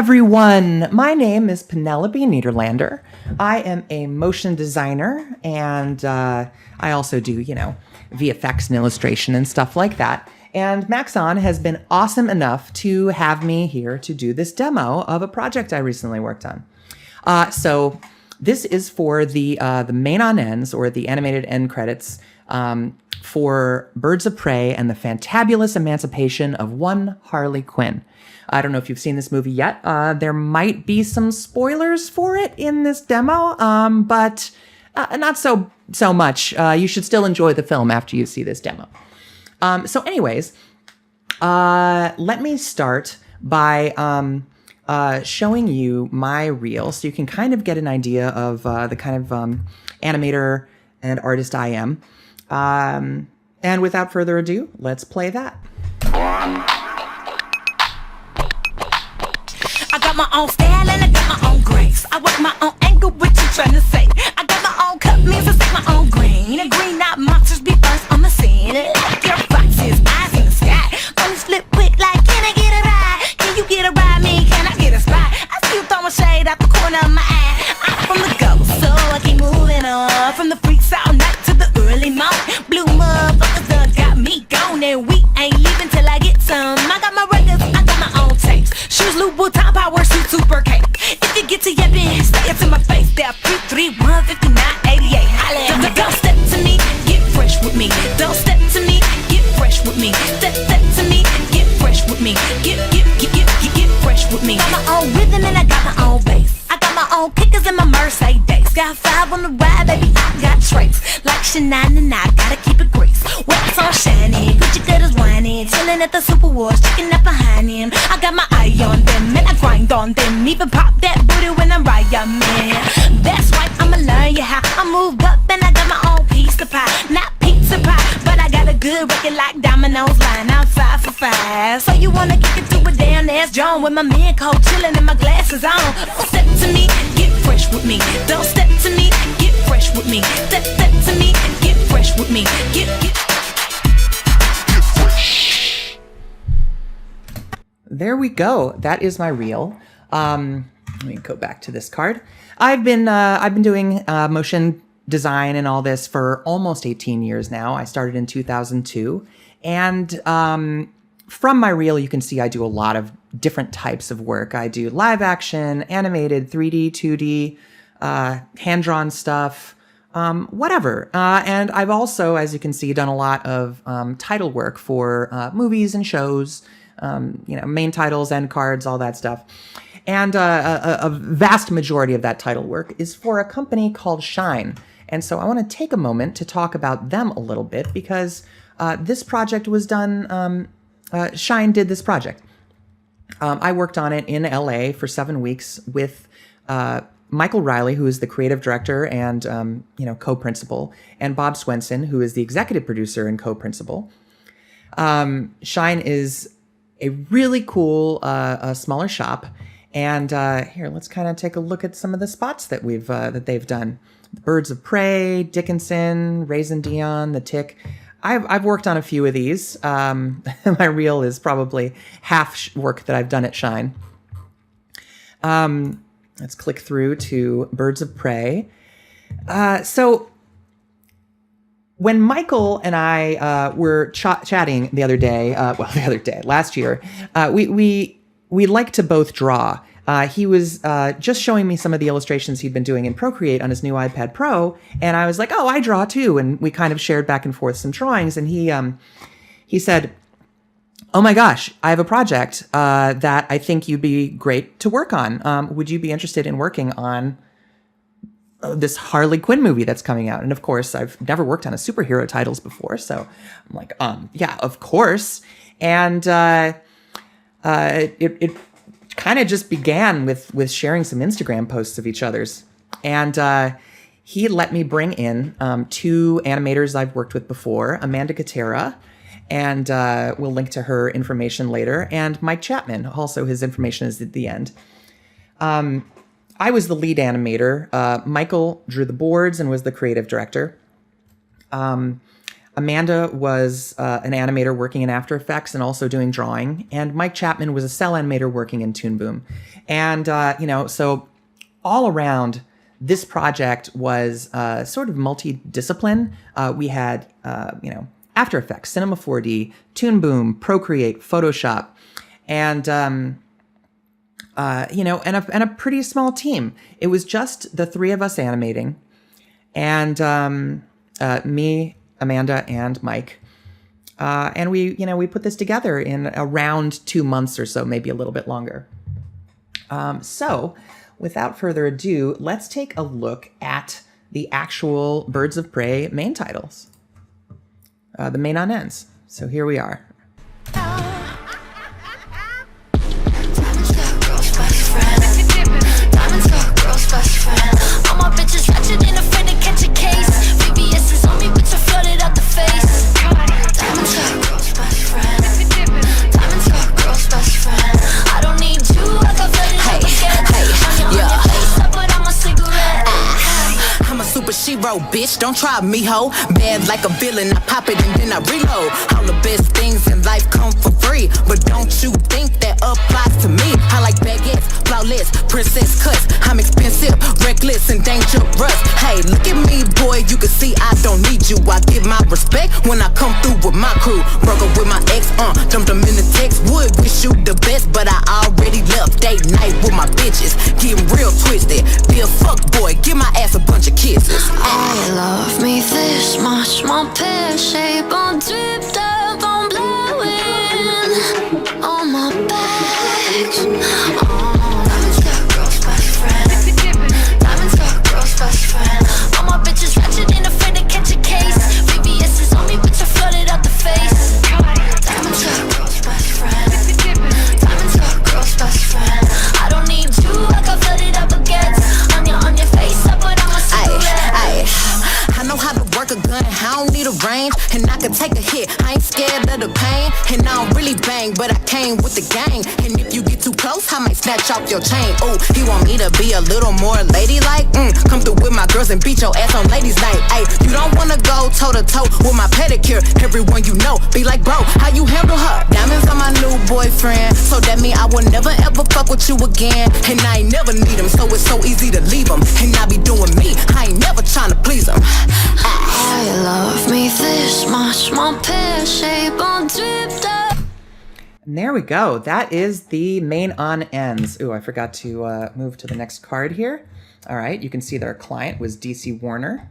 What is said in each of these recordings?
everyone. My name is Penelope Nederlander. I am a motion designer, and I also do, VFX and illustration and stuff like that. And Maxon has been awesome enough to have me here to do this demo of a project I recently worked on. So this is for the main on ends, or the animated end credits, for Birds of Prey and the Fantabulous Emancipation of One Harley Quinn. I don't know if you've seen this movie yet. There might be some spoilers for it in this demo, but not so much. You should still enjoy the film after you see this demo. So anyways, let me start by showing you my reel so you can kind of get an idea of the kind of animator and artist I am. And without further ado, let's play that. I got my own style and I got my own grace. I work my own angle, what you trying to say? I got my own cut means I take my own green. And green not monsters be first on the scene. Like your foxes, eyes in the sky. Gonna slip quick like, can I get a ride? Can you get a ride me? Can I get a spot? I see you throwing shade out the corner of my eye. I'm from the ghost, so I keep moving on. From the freaks all night to the early morning. Blue motherfuckers done got me gone. And we ain't leaving till I get some. I got my records, I got my own tapes. Shoes, Louis Vuitton, power suit, super cape. If you get to your bin, say it to my face. They're 331 59 88. Holla. Don't step to me, get fresh with me. Don't step to me, get fresh with me. Step to me, get fresh with me. Get fresh with me. Got my own rhythm and I got my own bass. I got my own kickers and my Mercedes. Got 5 on the ride, baby, I got traits. Like Shannon and I gotta keep it grease. Wax on shiny, Gucci good as whining. Chillin' at the Super Wars, checking up behind him. I got my eye on them and I grind on them. Even pop that booty when I'm right, yeah, man. That's right, I'ma learn you how. I moved up and I got my own piece of pie. Not pizza pie, but I got a good record like Domino's line. I'm 5 for 5. So you wanna kick it to a damn ass John with my man cold chillin' and my glasses on. Don't step to me, get fresh with me. Don't step to me, get fresh with me. Step to me, get fresh with me. Get fresh. There we go. That is my reel. Let me go back to this card. I've been doing motion design and all this for almost 18 years now. I started in 2002, and from my reel, you can see I do a lot of different types of work. I do live action, animated, 3D, 2D, hand-drawn stuff, whatever. And I've also, as you can see, done a lot of title work for movies and shows, main titles, end cards, all that stuff. And a vast majority of that title work is for a company called Shine. And so I want to take a moment to talk about them a little bit, because this project was done, Shine did this project. I worked on it in LA for 7 weeks with Michael Riley, who is the creative director and co-principal, and Bob Swenson, who is the executive producer and co-principal. Shine is a really cool smaller shop, and here, let's kind of take a look at some of the spots that they've done. Birds of Prey, Dickinson, Raisin Dion, The Tick. I've worked on a few of these. My reel is probably half work that I've done at Shine. Let's click through to Birds of Prey. So when Michael and I were chatting last year, we like to both draw. He was just showing me some of the illustrations he'd been doing in Procreate on his new iPad Pro, and I was like, "Oh, I draw too." And we kind of shared back and forth some drawings. And he said, "Oh my gosh, I have a project that I think you'd be great to work on. Would you be interested in working on this Harley Quinn movie that's coming out?" And of course, I've never worked on a superhero titles before, so I'm like, yeah, of course. And it kind of just began with sharing some Instagram posts of each other's. And he let me bring in 2 animators I've worked with before, Amanda Katera, and we'll link to her information later, and Mike Chapman. Also, his information is at the end. I was the lead animator. Michael drew the boards and was the creative director. Amanda was an animator working in After Effects and also doing drawing. And Mike Chapman was a cell animator working in Toon Boom. And, so all around, this project was sort of multidiscipline. We had, After Effects, Cinema 4D, Toon Boom, Procreate, Photoshop, and a pretty small team. It was just the three of us animating, and me, Amanda, and Mike. And we put this together in around 2 months or so, maybe a little bit longer. So without further ado, let's take a look at the actual Birds of Prey main titles. The main on ends. So here we are. All my bitches ratchet and afraid to catch a case. VVS is on me, bitch, I flooded out the face. Diamonds are girl's best friend. Diamonds are girl's best friend. I don't need you, I got flooded out the gas. On your face, I put on my cigarette. I'm a super shero, bitch, don't try me, ho. Bad like a villain, I pop it and then I reload. All the best things in life come for free, but don't you think that applies to me? I like baguettes, flawless, princess cuts. I'm expensive, reckless, and dangerous. Hey, look at me, boy, you can see I don't need you. I give my respect when I come through with my crew. Broke up with my ex, dumped them in the text. Would wish you the best, but I already left. Date night with my bitches, getting real twisted. Be a fuck boy, give my ass a bunch of kisses. I love me this much, my pear shape on dripped up on blowing on my back. Diamonds got girl's best friend. Diamonds got girl's best friend. All my bitches ratchet and afraid to catch a case. VVS is on me, bitch, I flooded out the face. Diamonds got girl's best friend. Diamonds got girl's best friend. I don't need you, I got flooded out baguettes. On your face, I put on my cigarette. I know how to work a gun, I don't need a range, and I can take a hit, I ain't scared of the pain, and I don't really bang, but I came with the gang, and if you get too close, I might snatch off your chain. Ooh, he want me to be a little more ladylike, come through with my girls and beat your ass on ladies night. Ay, you don't wanna go toe to toe with my pedicure, everyone you know, be like, bro, how you handle her? Diamonds on my new boyfriend, so that mean I will never ever fuck with you again, and I ain't never need him, so it's so easy to leave him, and I be doing me, I ain't never trying to please him. I love me this much, my pear shape on dripped up. And there we go. That is the main on ends. Ooh, I forgot to move to the next card here. All right, you can see that our client was DC Warner.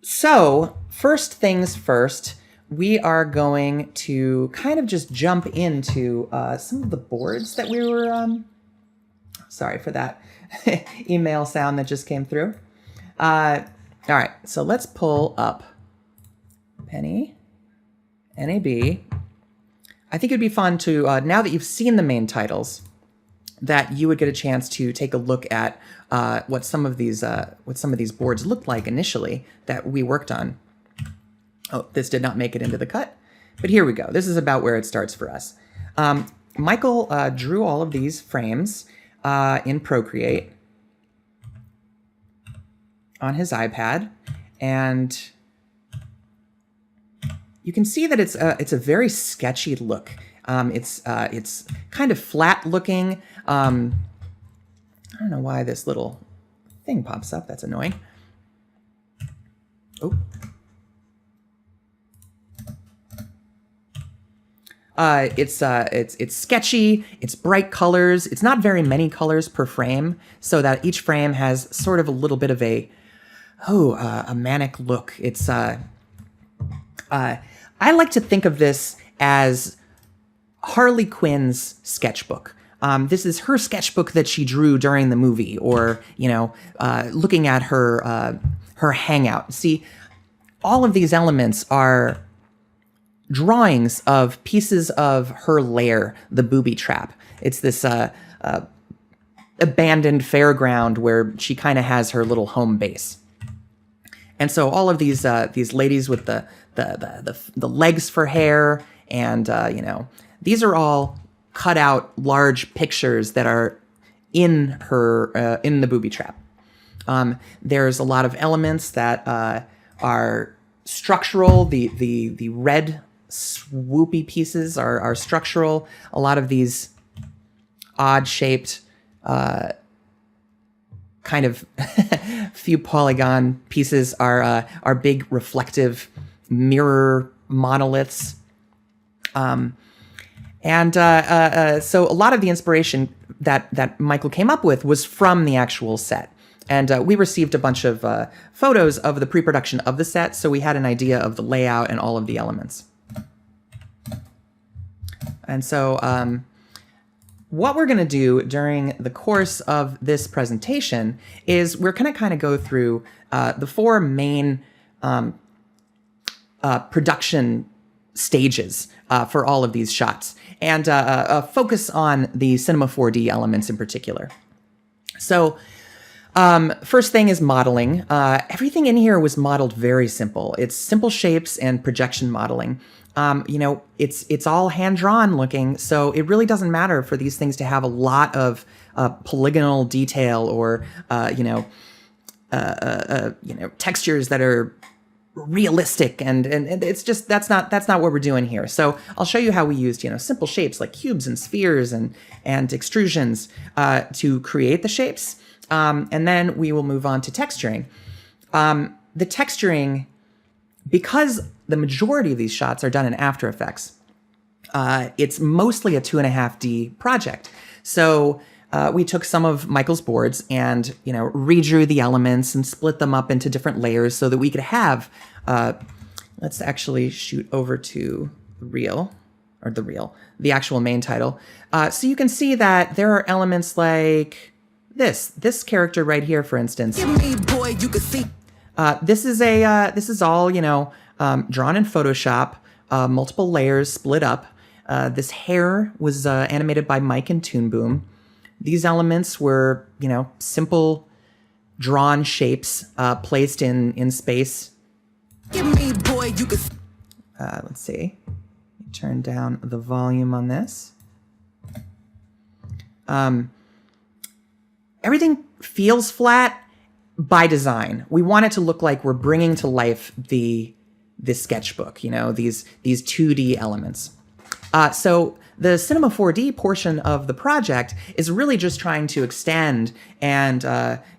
So first things first, we are going to kind of just jump into some of the boards that we were, sorry for that email sound that just came through. All right, so let's pull up Penny, NAB. I think it'd be fun to, now that you've seen the main titles, that you would get a chance to take a look at what some of these boards looked like initially that we worked on. Oh, this did not make it into the cut, but here we go. This is about where it starts for us. Michael drew all of these frames in Procreate on his iPad, and you can see that it's a very sketchy look. It's kind of flat looking. I don't know why this little thing pops up. That's annoying. Oh. It's sketchy. It's bright colors. It's not very many colors per frame, so that each frame has sort of a little bit of a manic look. It's I like to think of this as Harley Quinn's sketchbook. This is her sketchbook that she drew during the movie, or looking at her hangout. See, all of these elements are drawings of pieces of her lair, the booby trap. It's this abandoned fairground where she kind of has her little home base. And so all of these ladies with the legs for hair, and these are all cut out large pictures that are in her in the booby trap. There's a lot of elements that are structural. The red swoopy pieces are structural. A lot of these odd shaped kind of few polygon pieces are big reflective mirror monoliths. So a lot of the inspiration that Michael came up with was from the actual set. And we received a bunch of photos of the pre-production of the set, so we had an idea of the layout and all of the elements. And so what we're going to do during the course of this presentation is we're going to kind of go through the four main production stages for all of these shots, and focus on the Cinema 4D elements in particular. So first thing is modeling. Everything in here was modeled very simple. It's simple shapes and projection modeling. It's all hand-drawn looking, so it really doesn't matter for these things to have a lot of polygonal detail or textures that are realistic, and it's just that's not what we're doing here. So I'll show you how we used simple shapes like cubes and spheres and extrusions to create the shapes, and then we will move on to texturing. The texturing, because the majority of these shots are done in After Effects, it's mostly a 2.5D project. So we took some of Michael's boards and redrew the elements and split them up into different layers so that we could have. Let's actually shoot over to the actual main title. So you can see that there are elements like this character right here, for instance. Give me, boy, you can see. This is all drawn in Photoshop, multiple layers split up. This hair was animated by Mike and Toon Boom. These elements were, simple drawn shapes placed in space. Give me, boy, you can. Let's see. Turn down the volume on this. Everything feels flat by design. We want it to look like we're bringing to life the sketchbook, these 2D elements. So the Cinema 4D portion of the project is really just trying to extend and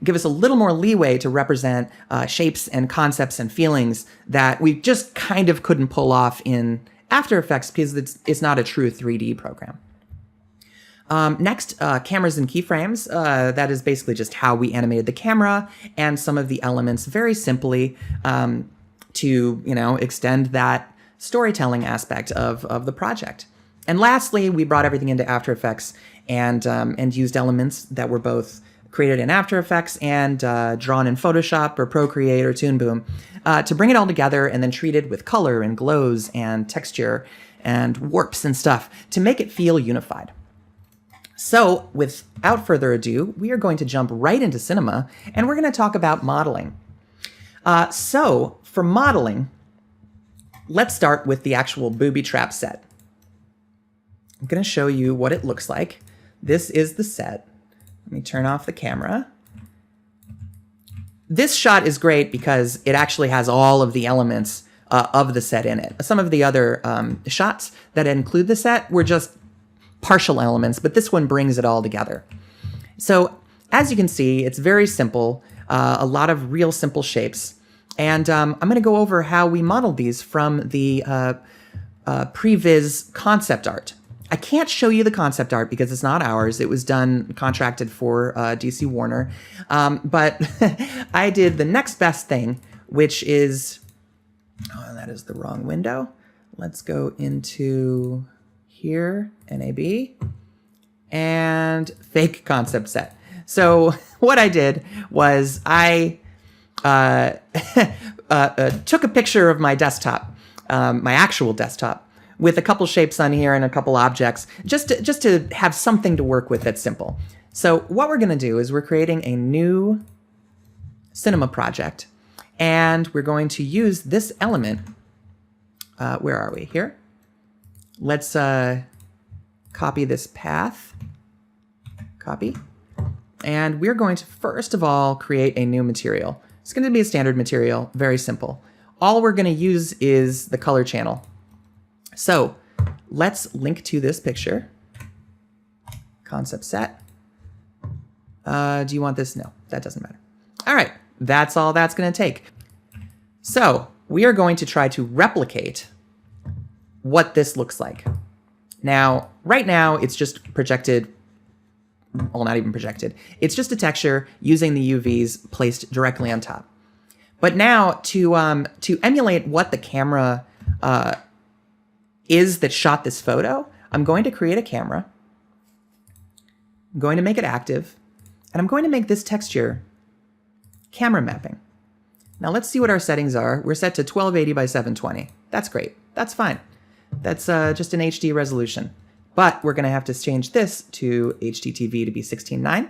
give us a little more leeway to represent shapes and concepts and feelings that we just kind of couldn't pull off in After Effects because it's not a true 3D program. Next, cameras and keyframes. That is basically just how we animated the camera and some of the elements very simply to, extend that storytelling aspect of the project. And lastly, we brought everything into After Effects and used elements that were both created in After Effects and drawn in Photoshop or Procreate or Toon Boom to bring it all together and then treat it with color and glows and texture and warps and stuff to make it feel unified. So without further ado, we are going to jump right into cinema and we're going to talk about modeling. So for modeling, let's start with the actual booby trap set. I'm going to show you what it looks like. This is the set. Let me turn off the camera. This shot is great because it actually has all of the elements of the set in it. Some of the other shots that include the set were just partial elements, but this one brings it all together. So as you can see, it's very simple, a lot of real simple shapes. And I'm going to go over how we modeled these from the previs concept art. I can't show you the concept art because it's not ours. It was contracted for DC Warner. But I did the next best thing, which is, that is the wrong window. Let's go into here, NAB, and fake concept set. So what I did was I took a picture of my desktop, my actual desktop, with a couple shapes on here and a couple objects, just to have something to work with that's simple. So what we're going to do is we're creating a new cinema project, and we're going to use this element. Where are we? Here. Let's copy this path. Copy. And we're going to, first of all, create a new material. It's going to be a standard material, very simple. All we're going to use is the color channel. So let's link to this picture. Concept set. Do you want this? No, that doesn't matter. All right, that's all that's going to take. So we are going to try to replicate what this looks like. Now, right now, it's just projected. Well, not even projected. It's just a texture using the UVs placed directly on top. But now to emulate what the camera is that shot this photo, I'm going to create a camera. I'm going to make it active, and I'm going to make this texture camera mapping. Now let's see what our settings are. We're set to 1280 by 720. That's great. That's fine. That's just an HD resolution. But we're going to have to change this to HDTV to be 16:9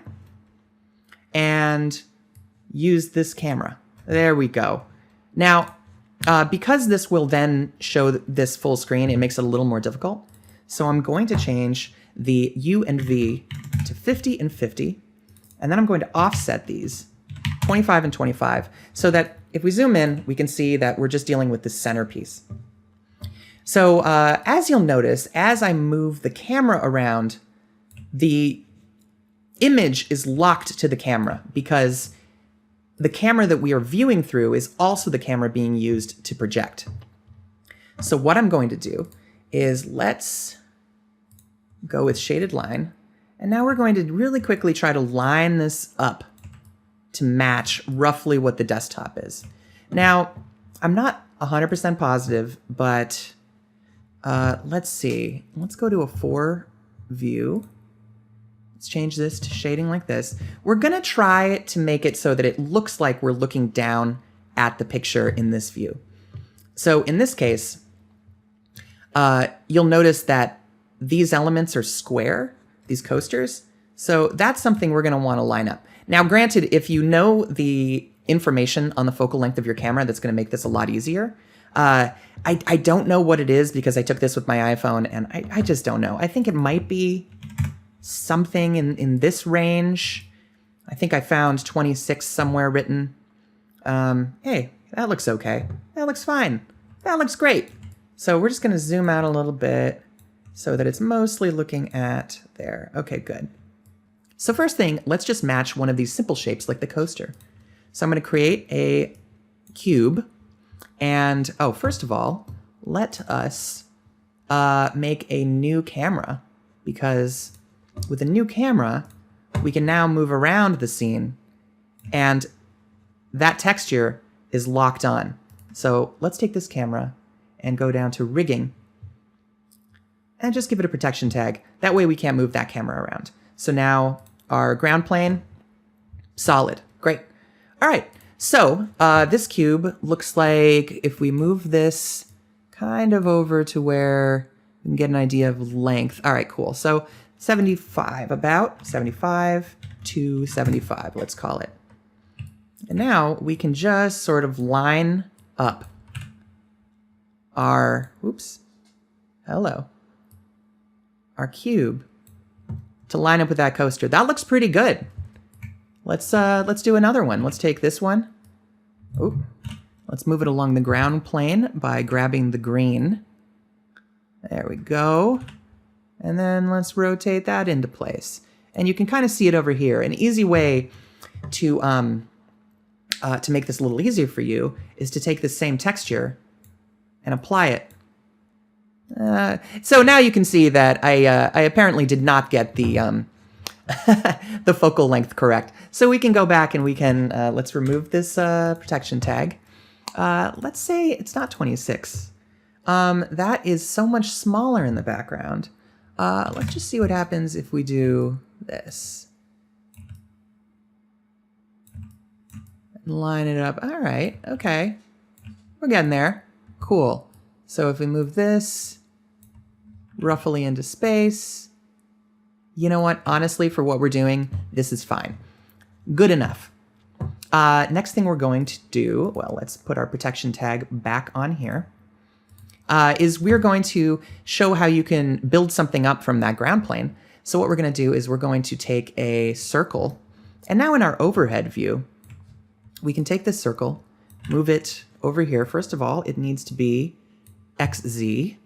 and use this camera. There we go. Now, because this will then show this full screen, it makes it a little more difficult. So I'm going to change the U and V to 50 and 50, and then I'm going to offset these 25 and 25 so that if we zoom in, we can see that we're just dealing with the centerpiece. So as you'll notice, as I move the camera around, the image is locked to the camera because the camera that we are viewing through is also the camera being used to project. So what I'm going to do is let's go with shaded line. And now we're going to really quickly try to line this up to match roughly what the desktop is. Now, I'm not 100% positive, but let's see. Let's go to a 4 view. Let's change this to shading like this. We're going to try to make it so that it looks like we're looking down at the picture in this view. So in this case, you'll notice that these elements are square, these coasters. So that's something we're going to want to line up. Now, granted, if you know the information on the focal length of your camera, that's going to make this a lot easier. I don't know what it is because I took this with my iPhone and I just don't know. I think it might be something in this range. I think I found 26 somewhere written. Hey, that looks okay. That looks fine. That looks great. So we're just going to zoom out a little bit so that it's mostly looking at there. Okay, good. So first thing, let's just match one of these simple shapes like the coaster. So I'm going to create a cube. And, oh, first of all, let us make a new camera, because with a new camera, we can now move around the scene, and that texture is locked on. So let's take this camera and go down to rigging, and just give it a protection tag. That way we can't move that camera around. So now our ground plane, solid. Great. All right. So this cube looks like if we move this kind of over to where we can get an idea of length. All right, cool. So 75, about 75 to 75, let's call it. And now we can just sort of line up our, our cube to line up with that coaster. That looks pretty good. Let's do another one. Let's take this one. Oh, let's move it along the ground plane by grabbing the green. There we go. And then let's rotate that into place. And you can kind of see it over here. An easy way to make this a little easier for you is to take this same texture and apply it. So now you can see that I apparently did not get the the focal length correct. So we can go back and we can, let's remove this protection tag. Let's say it's not 26. That is so much smaller in the background. Let's just see what happens if we do this. Line it up. All right. Okay. We're getting there. Cool. So if we move this roughly into space, you know what? Honestly, for what we're doing, this is fine. Good enough. Next thing we're going to do, well, let's put our protection tag back on here, is we're going to show how you can build something up from that ground plane. So what we're going to do is we're going to take a circle, and now in our overhead view, we can take this circle, move it over here. First of all, it needs to be XZ.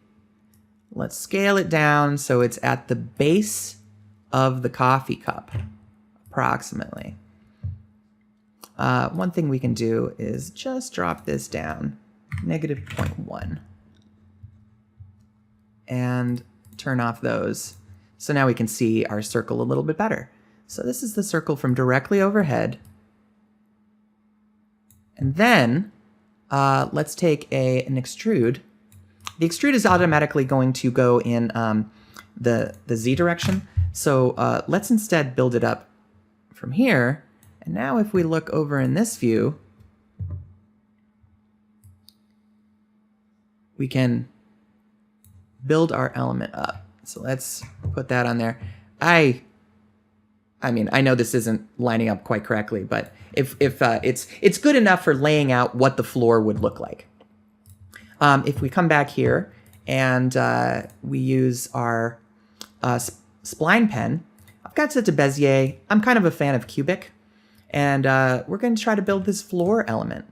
Let's scale it down so it's at the base of the coffee cup, approximately. One thing we can do is just drop this down, -0.1, and turn off those. So now we can see our circle a little bit better. So this is the circle from directly overhead. And then let's take an extrude. The extrude is automatically going to go in the Z direction. So let's instead build it up from here. And now if we look over in this view, we can build our element up. So let's put that on there. I mean, I know this isn't lining up quite correctly, but if it's good enough for laying out what the floor would look like. If we come back here and we use our spline pen, I've got set to Bezier. I'm kind of a fan of cubic, and we're going to try to build this floor element.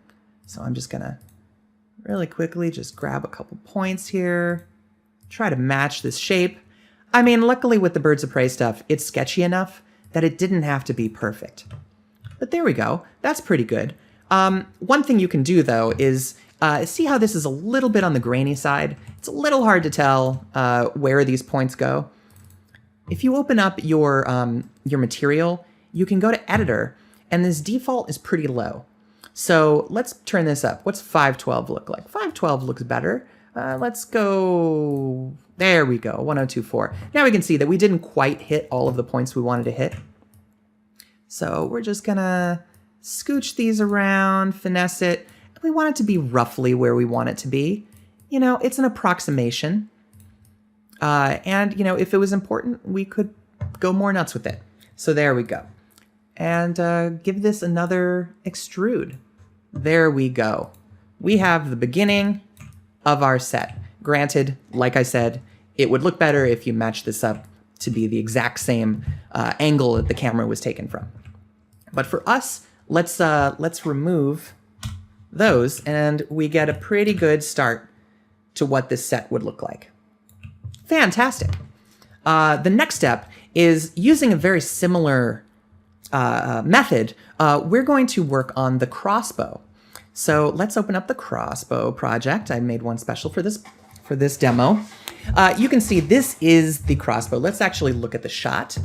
So I'm just going to really quickly just grab a couple points here, try to match this shape. I mean, luckily with the Birds of Prey stuff, it's sketchy enough that it didn't have to be perfect. But there we go. That's pretty good. One thing you can do, though, is see how this is a little bit on the grainy side? It's a little hard to tell where these points go. If you open up your material, you can go to Editor, and this default is pretty low. So let's turn this up. What's 512 look like? 512 looks better. Let's go, there we go, 1024. Now we can see that we didn't quite hit all of the points we wanted to hit. So we're just gonna scooch these around, finesse it. We want it to be roughly where we want it to be. You know, it's an approximation. And, you know, if it was important, we could go more nuts with it. So there we go. And give this another extrude. There we go. We have the beginning of our set. Granted, like I said, it would look better if you matched this up to be the exact same angle that the camera was taken from. But for us, let's remove those, and we get a pretty good start to what this set would look like. Fantastic. The next step is using a very similar method. We're going to work on the crossbow. So let's open up the crossbow project. I made one special for this demo. You can see this is the crossbow. Let's actually look at the shot.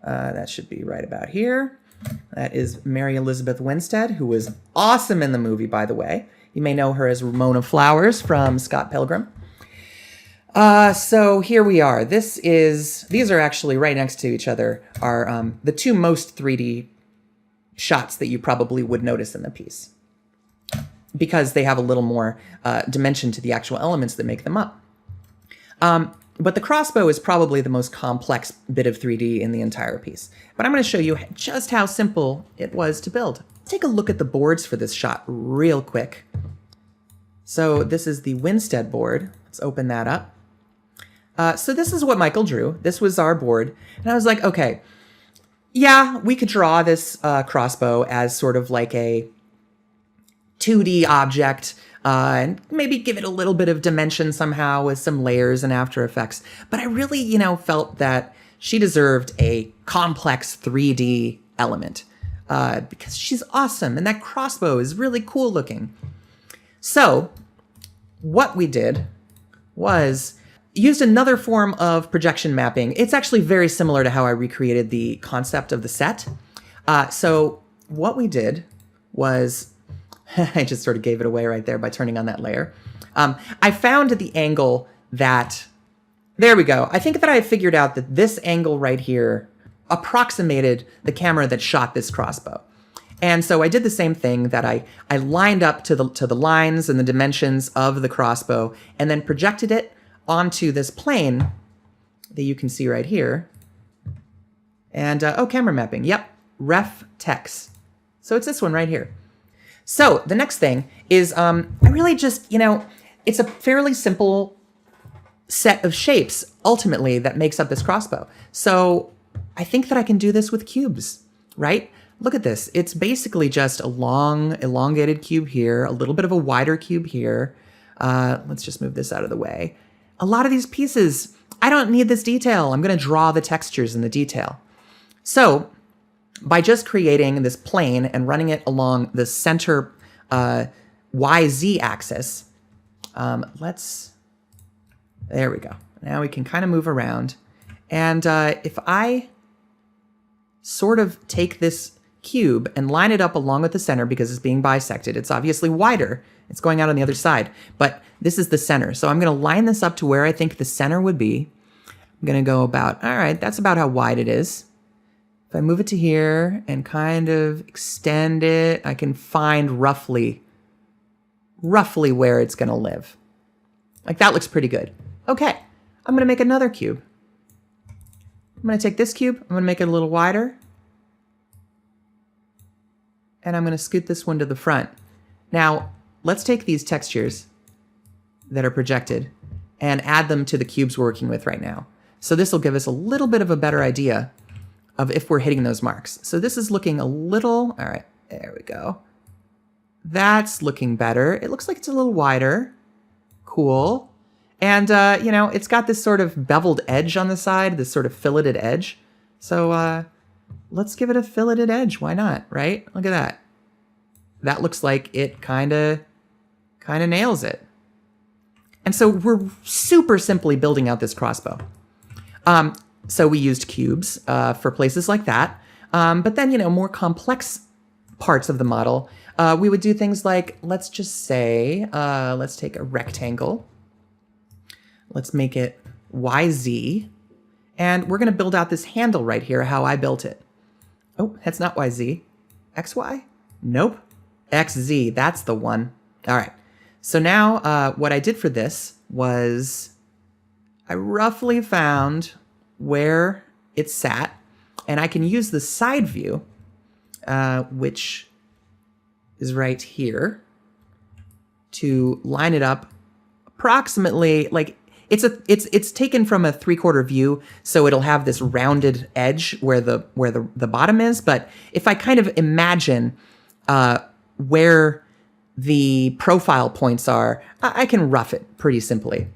That should be right about here. That is Mary Elizabeth Winstead, who was awesome in the movie, by the way. You may know her as Ramona Flowers from Scott Pilgrim. So here we are. These are actually right next to each other, are the two most 3D shots that you probably would notice in the piece, because they have a little more dimension to the actual elements that make them up. But the crossbow is probably the most complex bit of 3D in the entire piece. But I'm going to show you just how simple it was to build. Take a look at the boards for this shot real quick. So this is the Winstead board. Let's open that up. So this is what Michael drew. This was our board. And I was like, okay, yeah, we could draw this crossbow as sort of like a 2D object, and maybe give it a little bit of dimension somehow with some layers and After Effects. But I really, felt that she deserved a complex 3D element because she's awesome and that crossbow is really cool looking. So what we did was used another form of projection mapping. It's actually very similar to how I recreated the concept of the set. So what we did was I just sort of gave it away right there by turning on that layer. I found the angle that, there we go. I think that I figured out that this angle right here approximated the camera that shot this crossbow. And so I did the same thing, that I lined up to the lines and the dimensions of the crossbow and then projected it onto this plane that you can see right here. And, camera mapping. Yep, ref text. So it's this one right here. So the next thing is, I really just, it's a fairly simple set of shapes, ultimately, that makes up this crossbow. So I think that I can do this with cubes, right? look at this. It's basically just a long, elongated cube here, a little bit of a wider cube here. Let's just move this out of the way. A lot of these pieces, I don't need this detail. I'm going to draw the textures and the detail. So by just creating this plane and running it along the center YZ axis, there we go. Now we can kind of move around. And if I sort of take this cube and line it up along with the center, because it's being bisected, it's obviously wider. It's going out on the other side, but this is the center. So I'm going to line this up to where I think the center would be. I'm going to go about, all right, that's about how wide it is. If I move it to here and kind of extend it, I can find roughly where it's going to live. Like that looks pretty good. Okay, I'm going to make another cube. I'm going to take this cube, I'm going to make it a little wider. And I'm going to scoot this one to the front. Now, let's take these textures that are projected and add them to the cubes we're working with right now. So this will give us a little bit of a better idea of if we're hitting those marks. So this is looking a little, all right, there we go. That's looking better. It looks like it's a little wider. Cool. And, you know, it's got this sort of beveled edge on the side, this sort of filleted edge. So let's give it a filleted edge. Why not, right? Look at that. That looks like it kind of nails it. And so we're super simply building out this crossbow. So we used cubes for places like that. But then, you know, more complex parts of the model, we would do things like, let's just say, let's take a rectangle. Let's make it YZ. And we're going to build out this handle right here, how I built it. Oh, that's not YZ. XY? Nope. XZ, that's the one. All right. So now what I did for this was I roughly found where it sat, and I can use the side view, which is right here, to line it up approximately like it's taken from a 3/4 view, so it'll have this rounded edge where the bottom is. But if I kind of imagine where the profile points are, I can rough it pretty simply.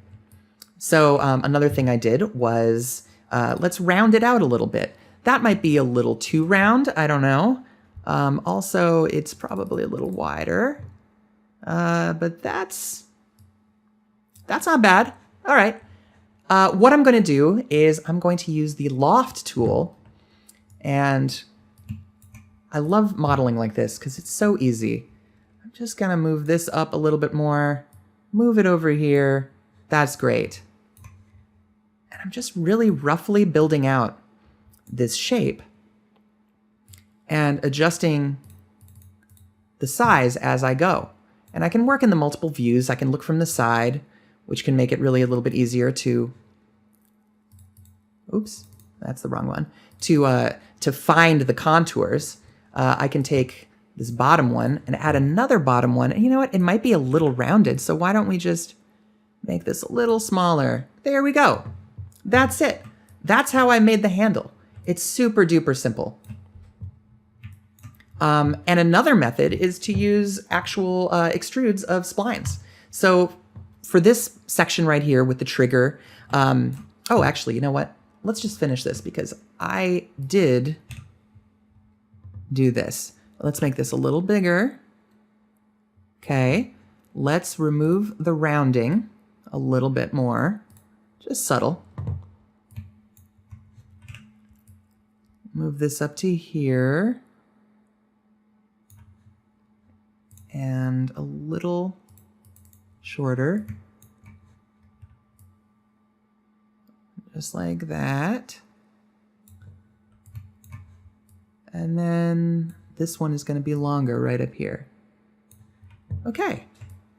So another thing I did was let's round it out a little bit. That might be a little too round. I don't know. Also, it's probably a little wider, but that's not bad. All right. What I'm going to do is I'm going to use the loft tool, and I love modeling like this because it's so easy. I'm just going to move this up a little bit more, move it over here. That's great. And I'm just really roughly building out this shape and adjusting the size as I go. And I can work in the multiple views. I can look from the side, which can make it really a little bit easier to, oops, that's the wrong one, to find the contours. I can take this bottom one and add another bottom one. And you know what? It might be a little rounded, so why don't we just make this a little smaller? There we go. That's it. That's how I made the handle. It's super duper simple. And another method is to use actual extrudes of splines. So for this section right here with the trigger, oh, actually, you know what? Let's just finish this because I did do this. Let's make this a little bigger. Okay. Let's remove the rounding a little bit more. Just subtle. Move this up to here. And a little shorter. Just like that. And then this one is going to be longer right up here. Okay,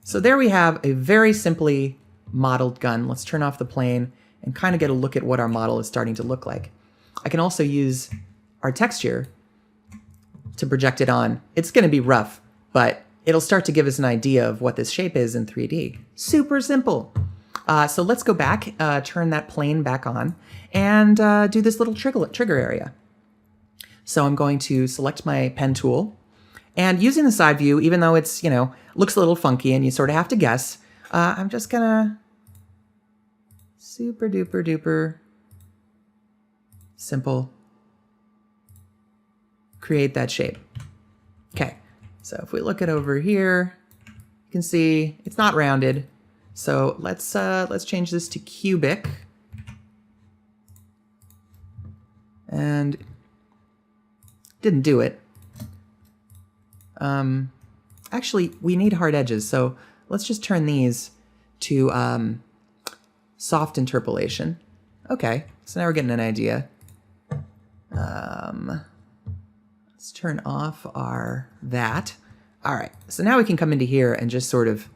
so there we have a very simply modeled gun. Let's turn off the plane and kind of get a look at what our model is starting to look like. I can also use our texture to project it on. It's going to be rough, but it'll start to give us an idea of what this shape is in 3D. Super simple. So let's go back, turn that plane back on, and do this little trigger area. So I'm going to select my pen tool, and using the side view, even though it's, looks a little funky and you sort of have to guess, I'm just gonna super duper duper simple create that shape. Okay, so if we look at over here, you can see it's not rounded. So let's change this to cubic. And didn't do it. Actually, we need hard edges, so let's just turn these to soft interpolation. Okay, so now we're getting an idea. Let's turn off our that. All right, so now we can come into here and just sort of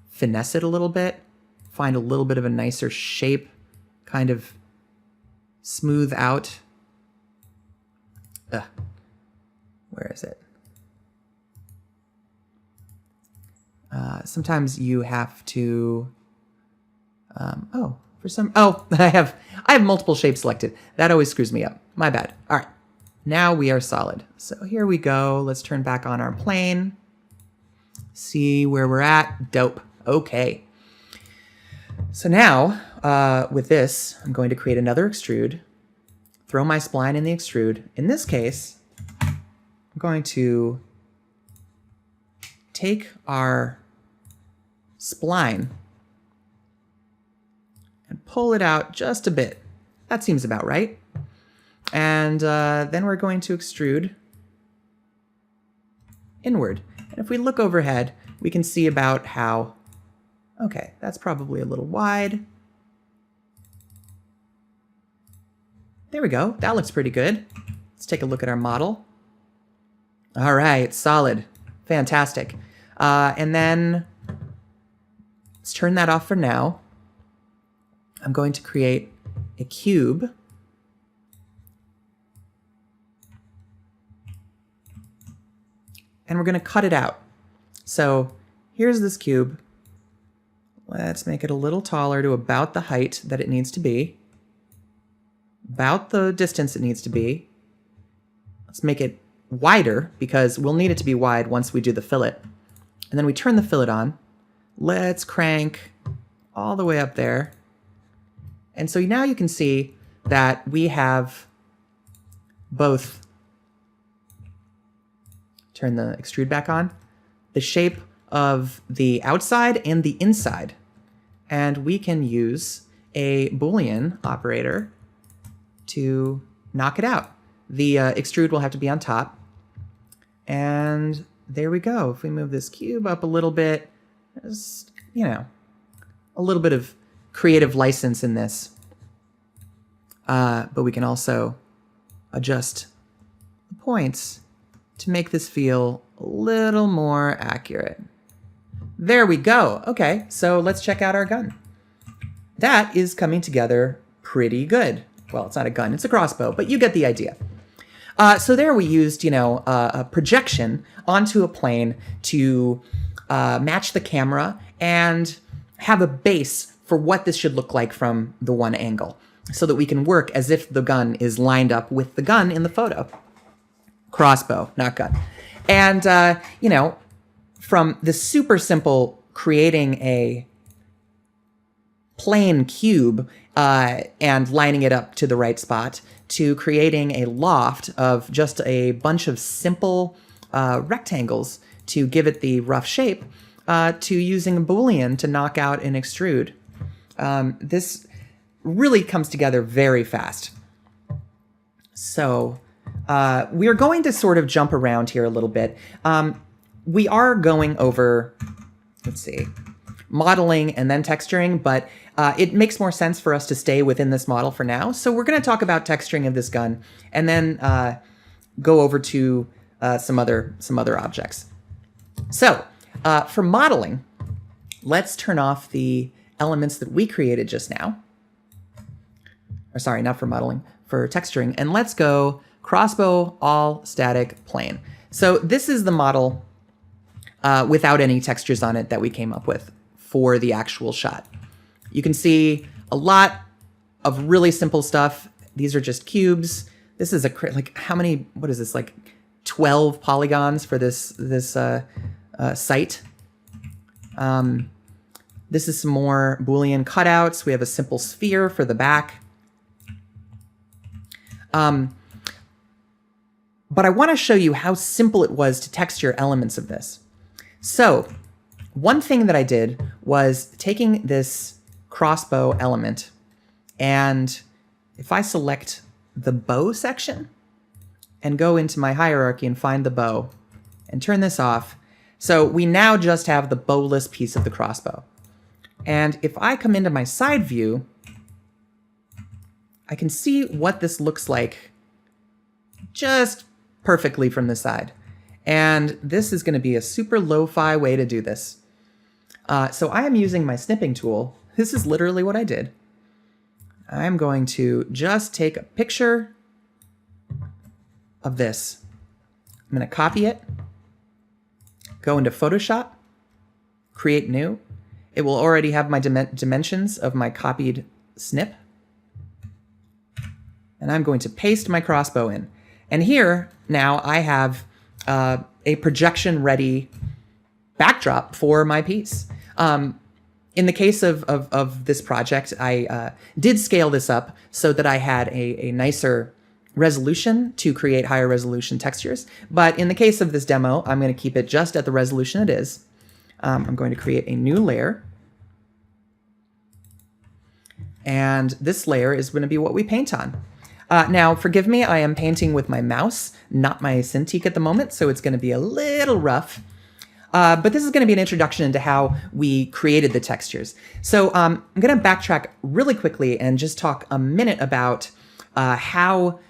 finesse it a little bit, find a little bit of a nicer shape, kind of smooth out. Where is it? Sometimes you have to. I have multiple shapes selected. That always screws me up. My bad. All right, now we are solid. So here we go. Let's turn back on our plane. See where we're at. Dope. Okay. So now with this, I'm going to create another extrude. Throw my spline in the extrude. In this case, I'm going to take our spline and pull it out just a bit. That seems about right. And then we're going to extrude inward. And if we look overhead, we can see about how, okay, that's probably a little wide. There we go. That looks pretty good. Let's take a look at our model. All right, solid. Fantastic. And then let's turn that off for now. I'm going to create a cube. And we're going to cut it out. So here's this cube. Let's make it a little taller to about the height that it needs to be. About the distance it needs to be. Let's make it wider because we'll need it to be wide once we do the fillet. And then we turn the fillet on. Let's crank all the way up there. And so now you can see that we have both, turn the extrude back on, the shape of the outside and the inside. And we can use a Boolean operator to knock it out. The extrude will have to be on top. And there we go. If we move this cube up a little bit, there's, a little bit of creative license in this. But we can also adjust the points to make this feel a little more accurate. There we go. Okay, so let's check out our gun. That is coming together pretty good. Well, it's not a gun, it's a crossbow, but you get the idea. So there we used, a projection onto a plane to match the camera and have a base for what this should look like from the one angle so that we can work as if the gun is lined up with the gun in the photo. Crossbow, not gun. And, from the super simple creating a plain cube and lining it up to the right spot to creating a loft of just a bunch of simple rectangles to give it the rough shape to using a Boolean to knock out an extrude. This really comes together very fast. So we're going to sort of jump around here a little bit. We are going over, let's see, modeling and then texturing, but it makes more sense for us to stay within this model for now. So we're going to talk about texturing of this gun and then go over to some other objects. So for modeling, let's turn off the elements that we created just now. Or sorry, not for modeling, for texturing. And let's go crossbow all static plane. So this is the model without any textures on it that we came up with for the actual shot. You can see a lot of really simple stuff. These are just cubes. This is like how many, what is this, like 12 polygons for this site. This is some more Boolean cutouts. We have a simple sphere for the back. But I want to show you how simple it was to texture elements of this. So one thing that I did was taking this crossbow element, and if I select the bow section and go into my hierarchy and find the bow and turn this off, so we now just have the bowless piece of the crossbow. And if I come into my side view, I can see what this looks like just perfectly from the side. And this is going to be a super lo-fi way to do this. So I am using my snipping tool. This is literally what I did. I'm going to just take a picture of this. I'm going to copy it, go into Photoshop, create new. It will already have my dimensions of my copied snip. And I'm going to paste my crossbow in. And here, now I have a projection-ready backdrop for my piece. In the case of this project, I did scale this up so that I had a nicer resolution to create higher resolution textures. But in the case of this demo, I'm going to keep it just at the resolution it is. I'm going to create a new layer. And this layer is going to be what we paint on. Now, forgive me, I am painting with my mouse, not my Cintiq at the moment, so it's going to be a little rough. But this is going to be an introduction into how we created the textures. So I'm going to backtrack really quickly and just talk a minute about how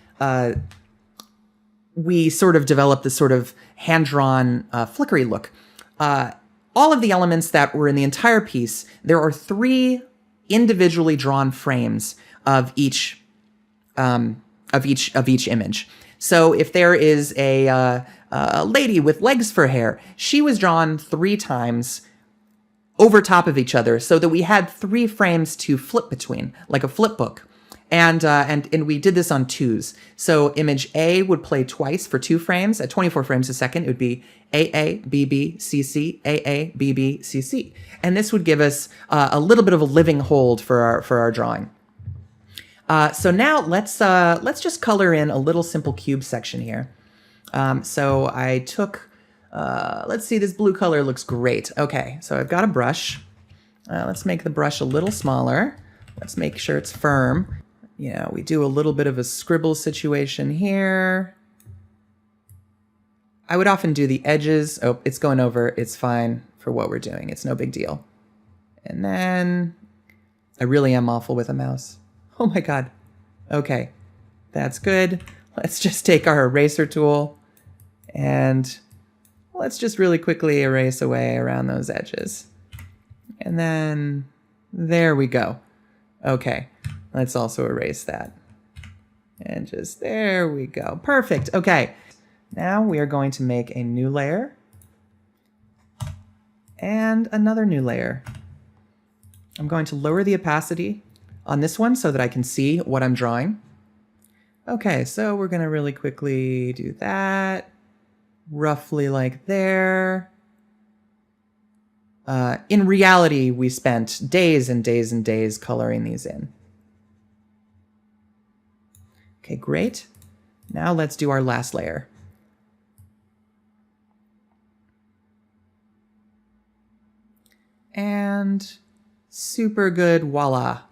we sort of developed this sort of hand-drawn flickery look. All of the elements that were in the entire piece, there are 3 individually drawn frames of each image. So if there is a lady with legs for hair, she was drawn 3 times over top of each other so that we had 3 frames to flip between, like a flip book. And we did this on 2s. So image A would play twice for 2 frames. At 24 frames a second, it would be AA, BB, CC, AA, BB, CC. And this would give us a little bit of a living hold for our drawing. So now let's just color in a little simple cube section here. So I took, let's see, this blue color looks great. Okay, so I've got a brush. Let's make the brush a little smaller. Let's make sure it's firm. You know, we do a little bit of a scribble situation here. I would often do the edges. Oh, it's going over. It's fine for what we're doing. It's no big deal. And then I really am awful with a mouse. Oh my God. Okay, that's good. Let's just take our eraser tool and let's just really quickly erase away around those edges. And then there we go. Okay, let's also erase that. And just there we go. Perfect. Okay, now we are going to make a new layer and another new layer. I'm going to lower the opacity on this one so that I can see what I'm drawing. Okay, so we're going to really quickly do that, roughly like there. In reality, we spent days and days and days coloring these in. Okay, great. Now let's do our last layer. And super good, voila.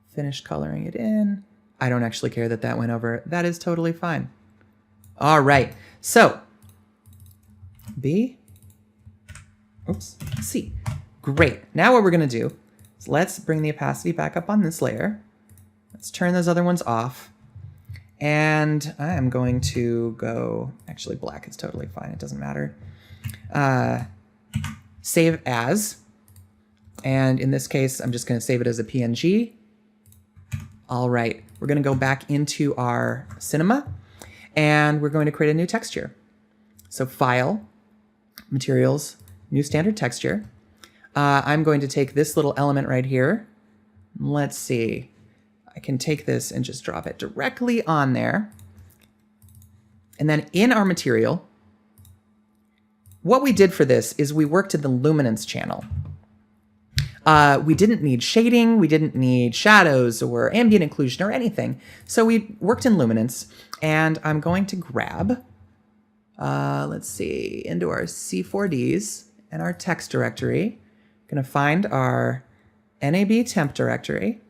Finish coloring it in. I don't actually care that that went over. That is totally fine. All right, so B, oops, C. Great. Now what we're gonna do is let's bring the opacity back up on this layer. Let's turn those other ones off. And I am going to go, actually black is totally fine, it doesn't matter. Save as, and in this case, I'm just gonna save it as a PNG. All right, we're gonna go back into our cinema and we're going to create a new texture. So File, Materials, New Standard Texture. I'm going to take this little element right here. Let's see. I can take this and just drop it directly on there. And then in our material, what we did for this is we worked in the luminance channel. We didn't need shading, we didn't need shadows or ambient occlusion or anything. So we worked in luminance, and I'm going to grab, let's see, into our C4Ds and our text directory. I'm going to find our NAB temp directory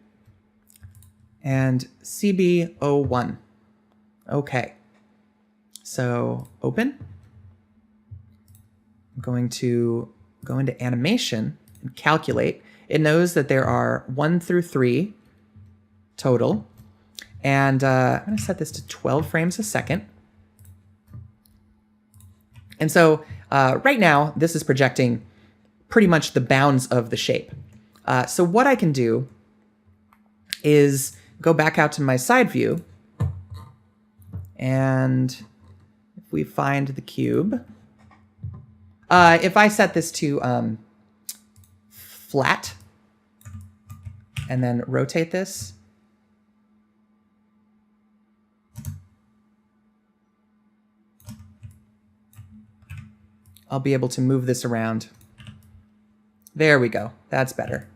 and CB01. Okay, so open. I'm going to go into animation and calculate. It knows that there are 1 through 3 total. And I'm going to set this to 12 frames a second. And so right now, this is projecting pretty much the bounds of the shape. So what I can do is go back out to my side view. And if we find the cube, if I set this to flat and then rotate this, I'll be able to move this around. There we go. That's better.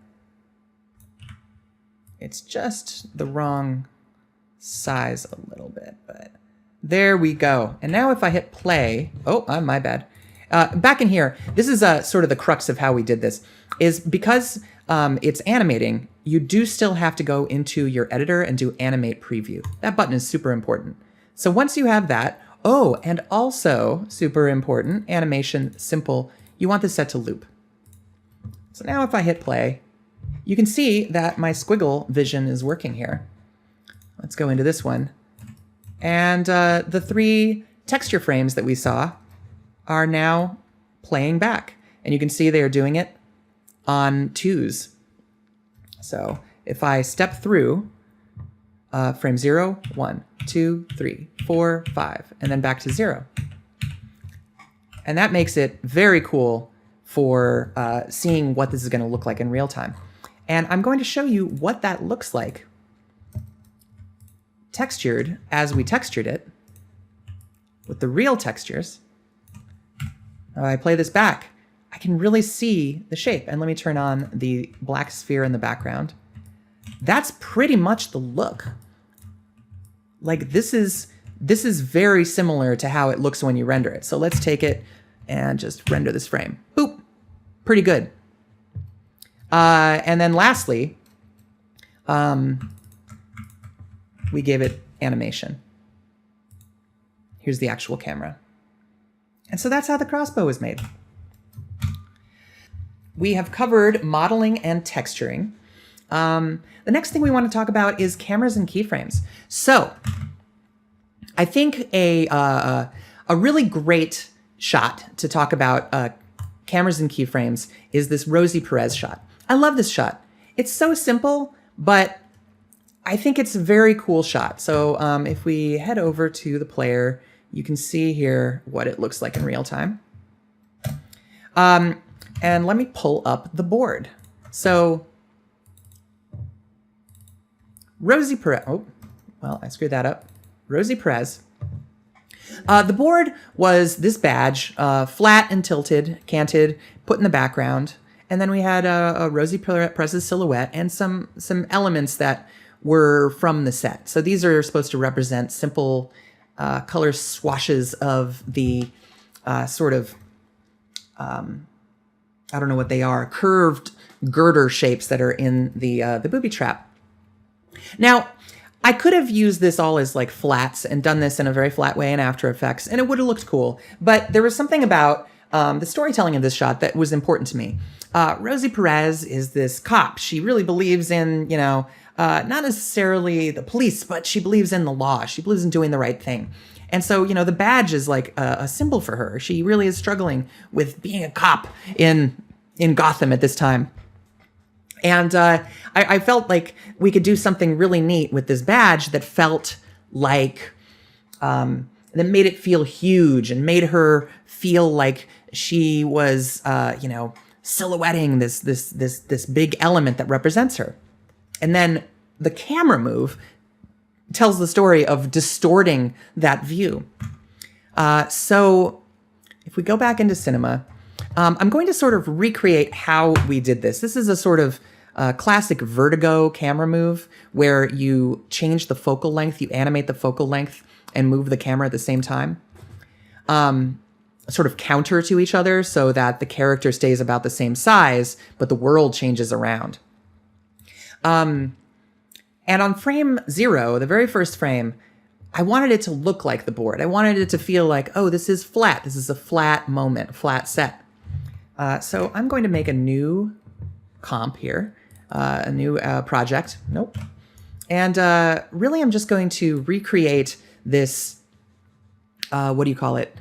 It's just the wrong size a little bit, but there we go. And now if I hit play, my bad. Back in here, this is sort of the crux of how we did this, is because it's animating, you do still have to go into your editor and do animate preview. That button is super important. So once you have that, and also super important, animation simple, you want this set to loop. So now if I hit play, you can see that my squiggle vision is working here. Let's go into this one. And the 3 texture frames that we saw are now playing back. And you can see they are doing it on 2s. So if I step through frame 0, 1, 2, 3, 4, 5, and then back to 0. And that makes it very cool for seeing what this is going to look like in real time. And I'm going to show you what that looks like textured as we textured it with the real textures. I play this back, I can really see the shape. And let me turn on the black sphere in the background. That's pretty much the look. Like this is very similar to how it looks when you render it. So let's take it and just render this frame. Boop, pretty good. And then lastly, we gave it animation. Here's the actual camera. And so that's how the crossbow is made. We have covered modeling and texturing. The next thing we want to talk about is cameras and keyframes. So I think a really great shot to talk about cameras and keyframes is this Rosie Perez shot. I love this shot. It's so simple, but I think it's a very cool shot. So if we head over to the player, you can see here what it looks like in real time. And let me pull up the board. So Rosie Perez, I screwed that up. Rosie Perez. The board was this badge, flat and tilted, canted, put in the background. And then we had a Rosie Perez's silhouette and some elements that were from the set. So these are supposed to represent simple color swashes of the sort of, I don't know what they are, curved girder shapes that are in the booby trap. Now, I could have used this all as like flats and done this in a very flat way in After Effects, and it would have looked cool. But there was something about the storytelling of this shot that was important to me. Rosie Perez is this cop. She really believes in, not necessarily the police, but she believes in the law. She believes in doing the right thing. And so, the badge is like a symbol for her. She really is struggling with being a cop in Gotham at this time. And I felt like we could do something really neat with this badge that felt like, that made it feel huge and made her feel like she was, silhouetting this big element that represents her. And then the camera move tells the story of distorting that view. So if we go back into cinema, I'm going to sort of recreate how we did this. This is a sort of classic Vertigo camera move where you change the focal length, you animate the focal length and move the camera at the same time. Sort of counter to each other so that the character stays about the same size, but the world changes around. And on frame 0, the very first frame, I wanted it to look like the board. I wanted it to feel like, oh, this is flat. This is a flat moment, flat set. So I'm going to make a new comp here, a new project. Nope. And really, I'm just going to recreate this, what do you call it?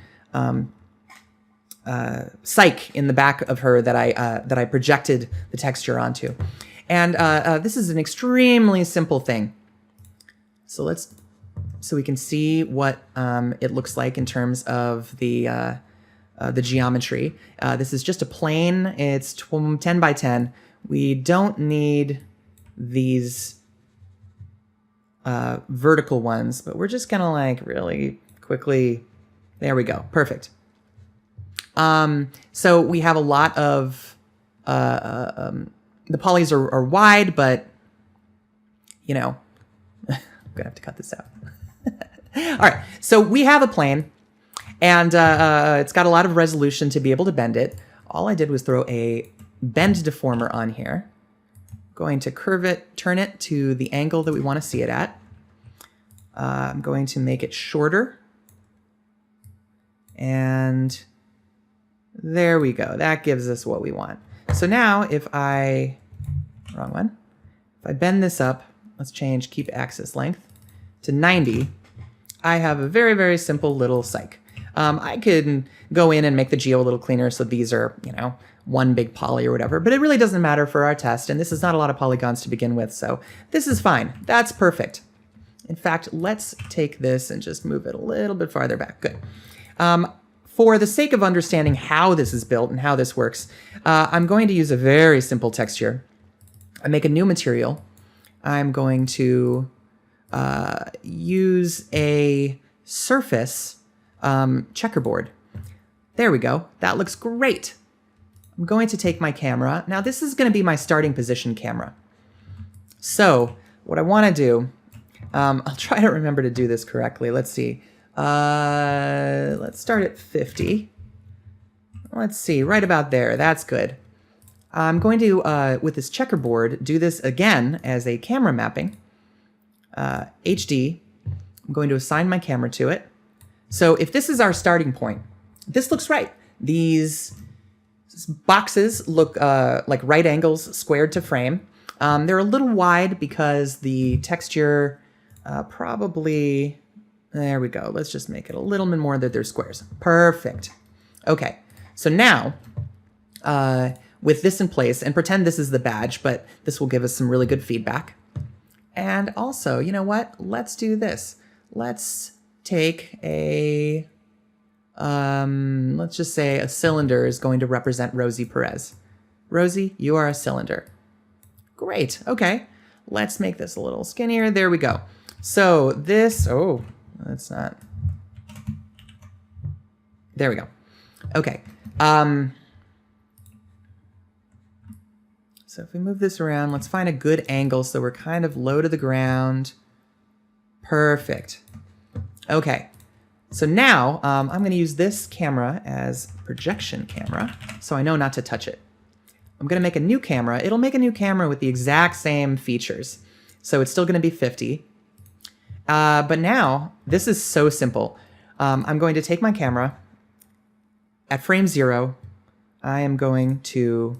Psych in the back of her that I projected the texture onto. And this is an extremely simple thing. So we can see what it looks like in terms of the geometry. This is just a plane. It's 10 by 10. We don't need these vertical ones, but we're just gonna like really quickly. There we go. Perfect. So we have a lot of the polys are wide, but you know, I'm gonna have to cut this out. All right, so we have a plane, and it's got a lot of resolution to be able to bend it. All I did was throw a bend deformer on here. Going to curve it, turn it to the angle that we want to see it at. I'm going to make it shorter. And there we go. That gives us what we want. So now if I, wrong one. If I bend this up, let's change keep axis length to 90. I have a very, very simple little psych. I could go in and make the geo a little cleaner so these are, you know, one big poly or whatever, but it really doesn't matter for our test, and this is not a lot of polygons to begin with, so this is fine. That's perfect. In fact, let's take this and just move it a little bit farther back. Good. For the sake of understanding how this is built and how this works, I'm going to use a very simple texture. I make a new material. I'm going to use a surface checkerboard. There we go. That looks great. I'm going to take my camera. Now this is going to be my starting position camera. So what I want to do, I'll try to remember to do this correctly. Let's see. Let's start at 50. Let's see, right about there. That's good. I'm going to, with this checkerboard, do this again as a camera mapping. HD. I'm going to assign my camera to it. So if this is our starting point, this looks right. These boxes look like right angles squared to frame. They're a little wide because the texture probably, there we go. Let's just make it a little bit more that they're squares. Perfect. Okay, so now with this in place, and pretend this is the badge, but this will give us some really good feedback. And also, you know what? Let's do this. Let's take a, let's just say a cylinder is going to represent Rosie Perez. Rosie, you are a cylinder. Great, okay. Let's make this a little skinnier. There we go. So this, oh, that's not, there we go. Okay. So if we move this around, let's find a good angle so we're kind of low to the ground. Perfect. Okay. So now I'm going to use this camera as projection camera, so I know not to touch it. I'm going to make a new camera. It'll make a new camera with the exact same features. So it's still going to be 50. But now, this is so simple. I'm going to take my camera. At frame 0, I am going to,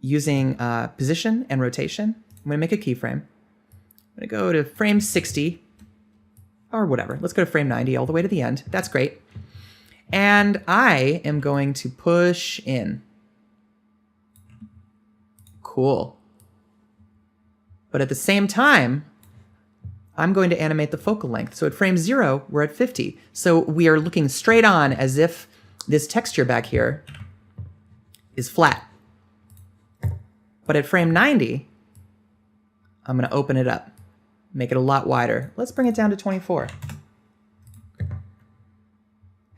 using position and rotation, I'm going to make a keyframe. I'm going to go to frame 60, or whatever. Let's go to frame 90 all the way to the end. That's great. And I am going to push in. Cool. But at the same time, I'm going to animate the focal length. So at frame 0, we're at 50. So we are looking straight on as if this texture back here is flat. But at frame 90, I'm going to open it up, make it a lot wider. Let's bring it down to 24.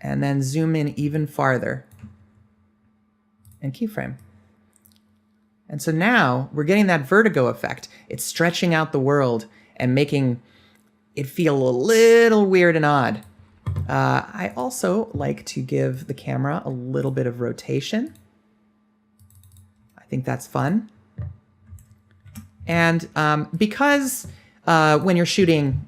And then zoom in even farther and keyframe. And so now we're getting that vertigo effect. It's stretching out the world and making it feel a little weird and odd. I also like to give the camera a little bit of rotation. I think that's fun. And because when you're shooting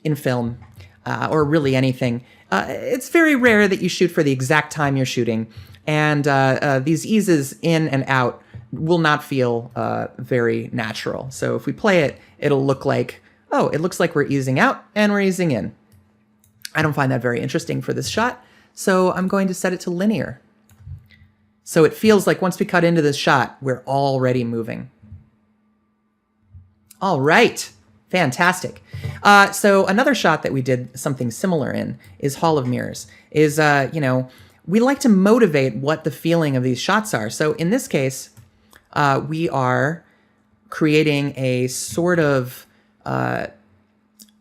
in film or really anything, it's very rare that you shoot for the exact time you're shooting. And these eases in and out will not feel very natural. So if we play it, it'll look like, oh, it looks like we're easing out and we're easing in. I don't find that very interesting for this shot, so I'm going to set it to linear. So it feels like once we cut into this shot, we're already moving. All right, fantastic. So another shot that we did something similar in is Hall of Mirrors. We like to motivate what the feeling of these shots are. So in this case, we are creating a sort of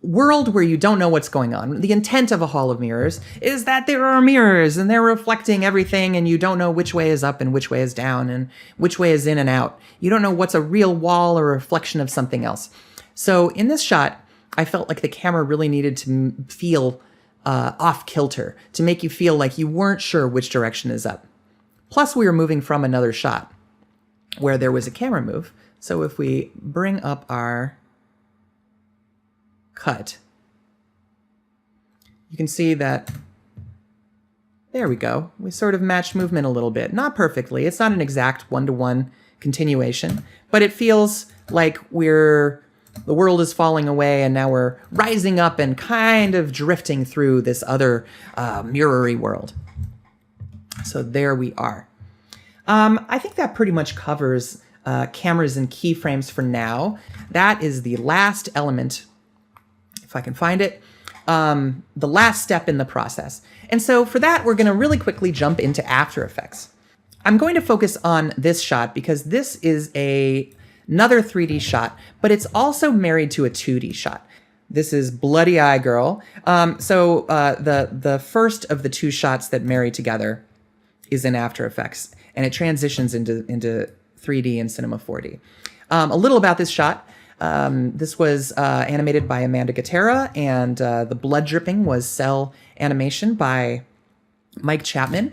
world where you don't know what's going on. The intent of a Hall of Mirrors is that there are mirrors and they're reflecting everything and you don't know which way is up and which way is down and which way is in and out. You don't know what's a real wall or a reflection of something else. So in this shot, I felt like the camera really needed to feel off kilter, to make you feel like you weren't sure which direction is up. Plus we were moving from another shot where there was a camera move. So if we bring up our cut, you can see that, there we go. We sort of matched movement a little bit. Not perfectly. It's not an exact one-to-one continuation, but it feels like the world is falling away and now we're rising up and kind of drifting through this other mirrory world. So there we are. I think that pretty much covers cameras and keyframes for now. That is the last element, if I can find it, the last step in the process. And so for that, we're going to really quickly jump into After Effects. I'm going to focus on this shot because this is another 3D shot, but it's also married to a 2D shot. This is Bloody Eye Girl. The first of the two shots that marry together is in After Effects, and it transitions into 3D and Cinema 4D. A little about this shot. This was animated by Amanda Gutera, and the blood dripping was cell animation by Mike Chapman.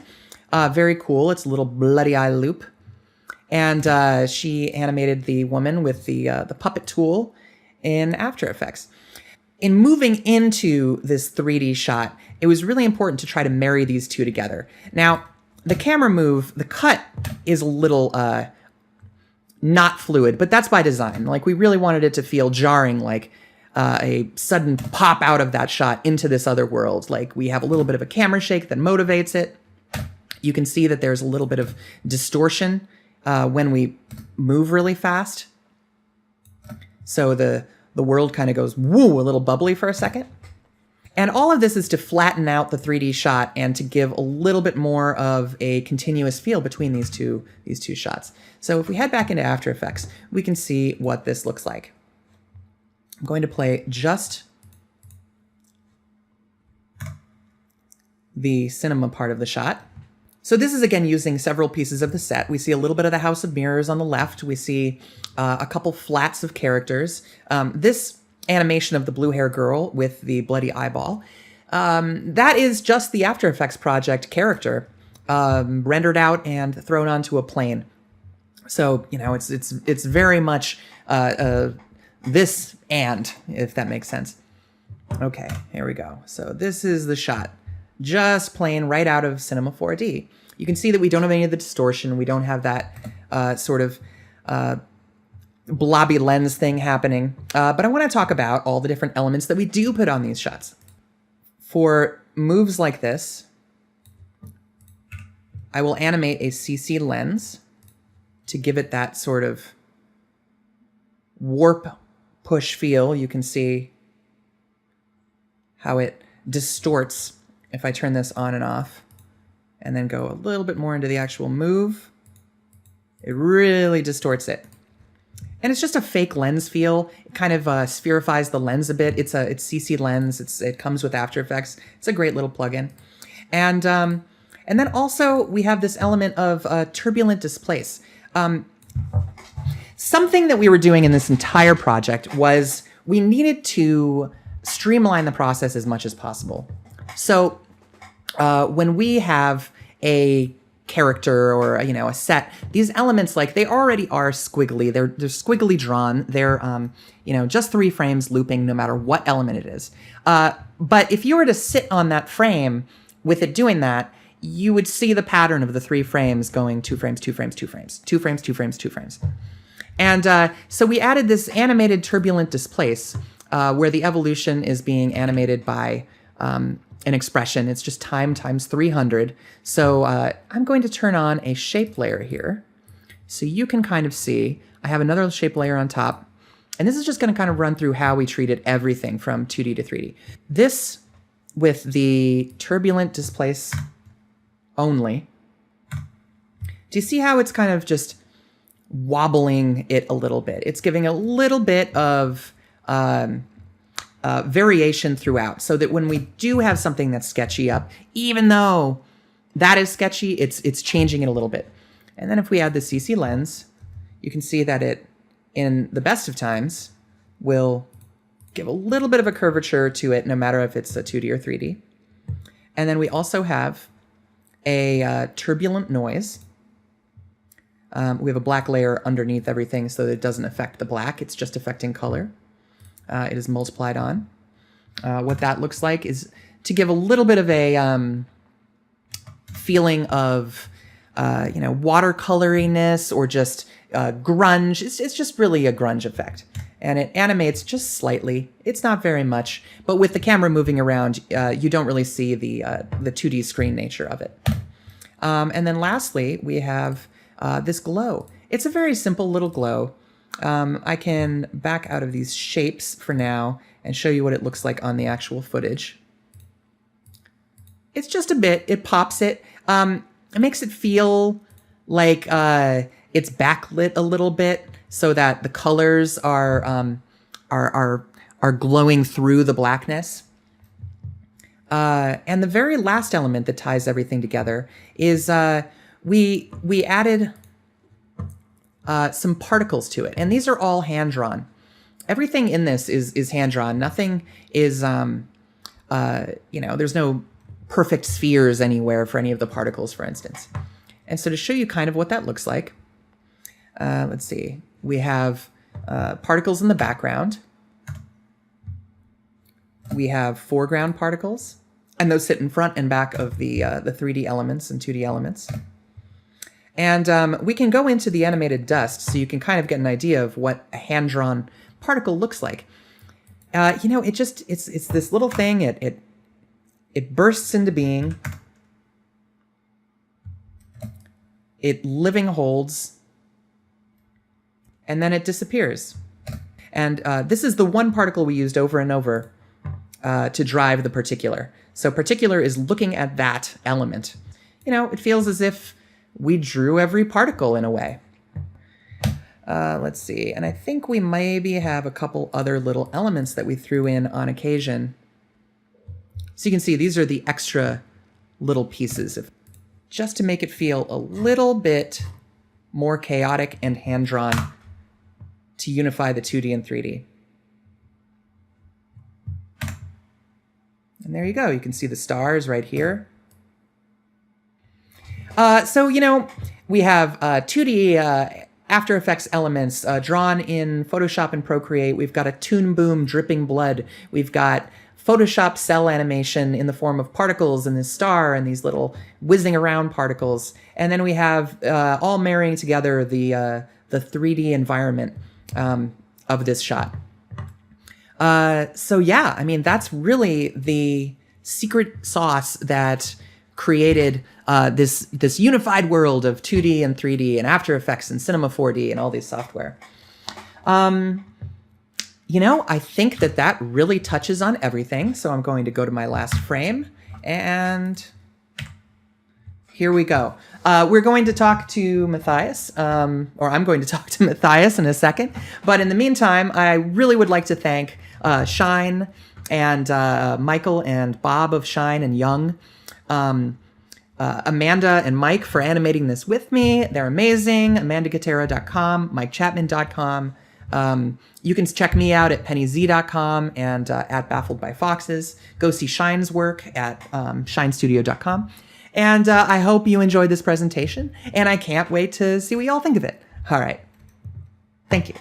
Very cool. It's a little bloody eye loop. And she animated the woman with the puppet tool in After Effects. In moving into this 3D shot, it was really important to try to marry these two together. Now, the camera move, the cut is a little not fluid, but that's by design. Like, we really wanted it to feel jarring, like a sudden pop out of that shot into this other world. Like, we have a little bit of a camera shake that motivates it. You can see that there's a little bit of distortion when we move really fast. So the world kind of goes woo, a little bubbly for a second. And all of this is to flatten out the 3D shot and to give a little bit more of a continuous feel between these two shots. So if we head back into After Effects, we can see what this looks like. I'm going to play just the cinema part of the shot. So this is, again, using several pieces of the set. We see a little bit of the House of Mirrors on the left. We see a couple flats of characters. This animation of the blue hair girl with the bloody eyeball, that is just the After Effects project character rendered out and thrown onto a plane. So, you know, it's very much this and, if that makes sense. Okay, here we go. So this is the shot, just playing right out of Cinema 4D. You can see that we don't have any of the distortion. We don't have that sort of blobby lens thing happening. But I want to talk about all the different elements that we do put on these shots. For moves like this, I will animate a CC lens to give it that sort of warp push feel. You can see how it distorts if I turn this on and off and then go a little bit more into the actual move. It really distorts it. And it's just a fake lens feel. It kind of spherifies the lens a bit. It's CC lens. It comes with After Effects. It's a great little plugin. And then also we have this element of turbulent displace. Something that we were doing in this entire project was we needed to streamline the process as much as possible. So when we have a character or a set, these elements, like, they already are squiggly. They're squiggly drawn. They're just 3 frames looping no matter what element it is. But if you were to sit on that frame with it doing that, you would see the pattern of the 3 frames going 2 frames, 2 frames, 2 frames, 2 frames, 2 frames, 2 frames. And so we added this animated turbulent displace, where the evolution is being animated by an expression. It's just time times 300. So I'm going to turn on a shape layer here so you can kind of see. I have another shape layer on top. And this is just going to kind of run through how we treated everything from 2D to 3D. This, with the turbulent displace only, do you see how it's kind of just wobbling it a little bit? It's giving a little bit of variation throughout, so that when we do have something that's sketchy up, even though that is sketchy, it's changing it a little bit. And then if we add the CC lens, you can see that it, in the best of times, will give a little bit of a curvature to it, no matter if it's a 2D or 3D. And then we also have a turbulent noise. We have a black layer underneath everything so that it doesn't affect the black. It's just affecting color. It is multiplied on. What that looks like is to give a little bit of a feeling of watercoloriness, or just grunge. It's just really a grunge effect. And it animates just slightly. It's not very much, but with the camera moving around, you don't really see the 2D screen nature of it. And then lastly, we have this glow. It's a very simple little glow. I can back out of these shapes for now and show you what it looks like on the actual footage. It's just a bit. It pops it. It makes it feel like it's backlit a little bit, so that the colors are glowing through the blackness. And the very last element that ties everything together is we added some particles to it, and these are all hand drawn. Everything in this is hand drawn. Nothing is there's no perfect spheres anywhere for any of the particles, for instance. And so to show you kind of what that looks like, let's see. We have particles in the background. We have foreground particles, and those sit in front and back of the 3D elements and 2D elements. And we can go into the animated dust so you can kind of get an idea of what a hand-drawn particle looks like. It's this little thing. It bursts into being. It living holds, and then it disappears. And this is the one particle we used over and over to drive the particular. So particular is looking at that element. It feels as if we drew every particle in a way. Let's see. And I think we maybe have a couple other little elements that we threw in on occasion. So you can see these are the extra little pieces, just to make it feel a little bit more chaotic and hand-drawn, to unify the 2D and 3D. And there you go. You can see the stars right here. So we have 2D After Effects elements drawn in Photoshop and Procreate. We've got a Toon Boom dripping blood. We've got Photoshop cell animation in the form of particles and this star and these little whizzing around particles. And then we have all marrying together the 3D environment of this shot. So yeah, I mean, that's really the secret sauce that created this unified world of 2D and 3D and After Effects and Cinema 4D and all these software. I think that really touches on everything. So I'm going to go to my last frame, and here we go. We're going to talk to Matthias, or I'm going to talk to Matthias in a second. But in the meantime, I really would like to thank Shine and Michael and Bob of Shine and Young, Amanda and Mike for animating this with me. They're amazing. AmandaGatera.com, MikeChapman.com. You can check me out at pennyz.com and at Baffled by Foxes. Go see Shine's work at shinestudio.com. And I hope you enjoyed this presentation, and I can't wait to see what y'all think of it. All right. Thank you.